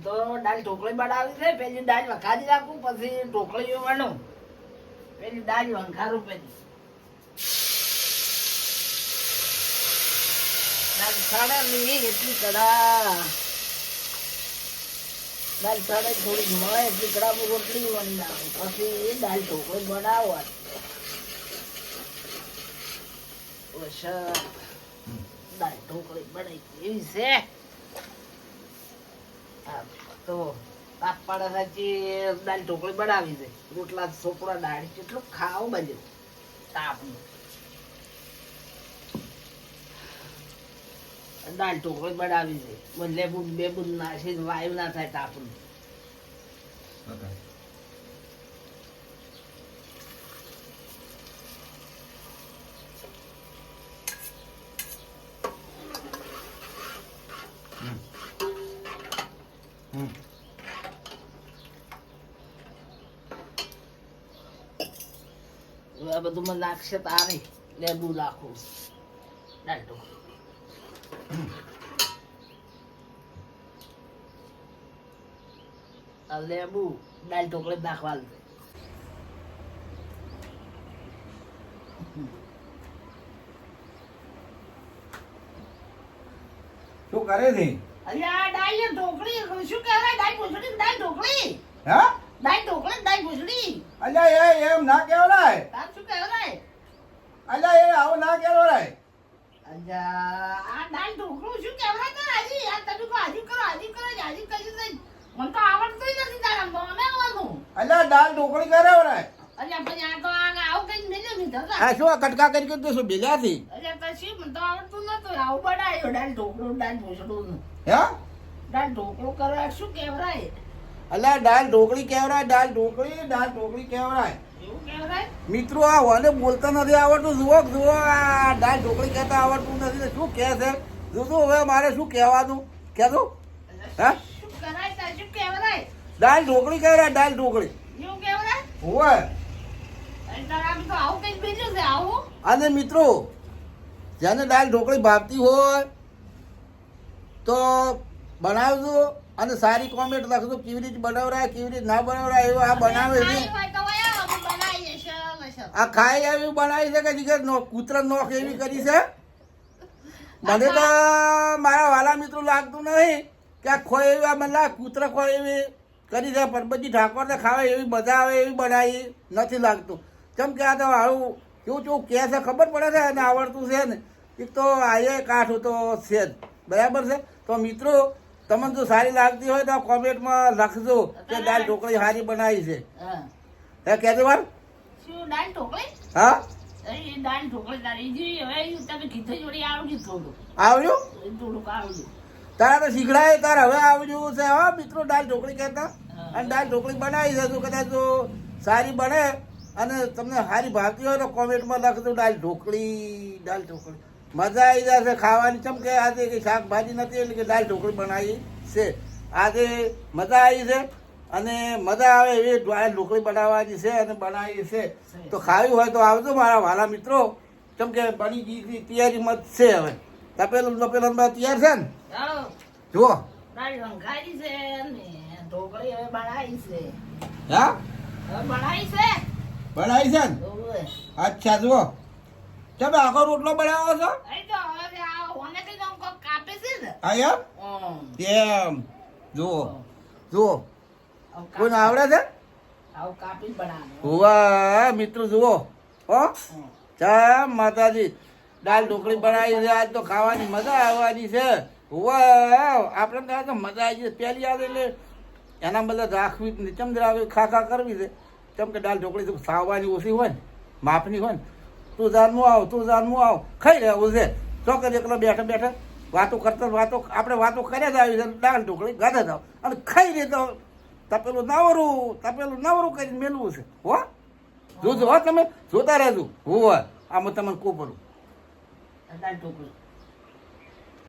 તો દાળ ઢોકળી બનાવી છે. પેલી દાળ વઘારી રાખું, પછી ઢોકળી વણું. પેલી દાળ વઘારું, પેલી દાળ છાડે નહીં એટલી કડા. દાળ છાડે થોડી મળે એટલી કડા રોટલી વણી નાખું, પછી દાળ ઢોકળી બનાવવાની. દાળ ઢોકળી બની એવી છે. તો તાપ પાડે સાચી દાળ ઢોકળી બનાવી છે. રોટલા છોકરા દાળ કેટલું ખાવું બધું તાપનું. દાળ ઢોકળી બનાવી છે. લેબુ બેબુ નાખી વાયુ ના થાય તાપનું. આ બધું મને નાખશે તારે લેબુ નાખું દાળ ઢોકળી. લેબુ દાળ ઢોકળી નાખવા દે. શું કરે છે? અલ્યા દાળ ઢોકળી શું કહેવાય? દાળ ભૂસડી દાળ ઢોકળી. હા દાળ ઢોકળી દાળ ભૂસડી. અલ્યા એ એમ ના કહેવાય. તાર શું કહેવાય? અલ્યા એ આવું ના કહેવાય. અલ્યા આ દાળ ઢોકળું શું કહેવાય? તો હાજી આ તમે કો હાજી કરો હાજી કરી દઈ. મને તો આવડતું નથી દાળ બનાવવાનું. અલ્યા દાળ ઢોકળી કહેવાય. અલ્યા પછી આ તો આવું કઈ મેલ્યો નહીં. આ શું કટકા કરી કીધું શું ભેગાથી? અલ્યા પછી મને તો આવડતું નતું. આવું બનાવ્યું દાળ ઢોકળું દાળ ભૂસડું. હે દાળ ઢોકળું કરવા શું કહેવાય? અલ્યા દાળ ઢોકળી કહેવાય. દાળ ઢોકળી કહેવાય. એવું કહેવાય? મિત્રો આ વાને બોલતા નથી આવડતું. જુઓ આ દાળ ઢોકળી કહેતા આવડતું નથી. શું કહે છે? જોજો હવે મારે શું કહેવાનું કહેતું? હા શું કરાય? તાર શું કહેવાય? દાળ ઢોકળી કહેવાય. દાળ ઢોકળી એવું કહેવાય? હોય. તો આવું કઈ બીજું છે આવું. અને મિત્રો જેને દાળ ઢોકળી ભાવતી હોય તો બનાવજો અને સારી કોમેન્ટ લખજો. કેવી રીતે બનાવરાય કેવી રીતે ના બનાવરાય એવું આ બનાવે છે. આ ખાઈ એવી બનાવી છે કે જીગર કૂતરા નોખ એવી કરી છે. મને તો મારા વાલા મિત્રો લાગતું નહીં કે આ ખોય એવી આ મને કૂતરા ખોય એવી કરી છે. પરબતજી ઠાકોરને ખાવા એવી મજા આવે એવી બનાવી નથી લાગતું. કેમ કે આ તો આવું કેવું કહે છે ખબર પડે છે અને આવડતું છે ને. એક તો આ કાઠું તો છે જ બરાબર છે. તો મિત્રો તમને જો સારી લાગતી હોય તો કોમેન્ટમાં લખજો કે દાળ ઢોકળી સારી બનાવી છે. હે કહેજો વાર શું દાળ ઢોકળી? હા દાળ ઢોકળી તારી હવે તમે કીધું જોડી આવડ્યું થોડું આવડ્યું તારા તો શીખડાય તાર હવે આવડ્યું છે. હા મિત્રો દાળ ઢોકળી કહેતા અને દાળ ઢોકળી બનાવી છે. જો કદાચ જો સારી બને અને તમને સારી ભાવતી હોય તો કોમેન્ટમાં લખજો દાળ ઢોકળી મજા આવી જશે ખાવાની. ચમ કે આજે કંઈ શાકભાજી નથી એટલે કે દાળ ઢોકળી બનાવી છે. આજે મજા આવી છે અને મજા આવે એવી દાળ ઢોકળી બનાવવાની છે અને બનાવી છે. તો ખાવી હોય તો આવજો મારા વાલા મિત્રો. ચમ કે બની ગઈ તૈયારીમાં જ છે. હવે તપેલું તૈયાર છે ને જુઓ. દાળ વંઘારી છે ને ઢોકળી હવે બનાવી છે. હા હવે બનાવી છે ને અચ્છા જુઓ. તમે આખો રોટલો બનાવો છો? હા એમ જુઓ કોઈને આવડે છે? વાહ મિત્રો જુઓ હો. ચા માતાજી દાળ ઢોકળી બનાવી છે. આજ તો ખાવાની મજા આવવાની છે. વાહ આપણે તો મજા આવી છે. પહેલી આવે એટલે એના બધા રાખવી જ નહીં. ચમદરા આવે ખા કરવી છે. ચમ કે દાળ ઢોકળી સાવવાની ઓછી હોય ને માપની હોય ને. તું જાનમું આવ ખાઈ લેવું છે. ચોક્કસ એકલો બેઠા વાતો કરતા આપણે વાતો કર્યા જ આવી છે. દાળ ઢોકળી ગાધા જાવ અને ખાઈ લે તો તપેલું નવરું કરીને મેળવું છે. હો જોજો હો તમે જોતા રહેજો. હોવા આમાં તમને કહું પડું દાળ ઢોકળી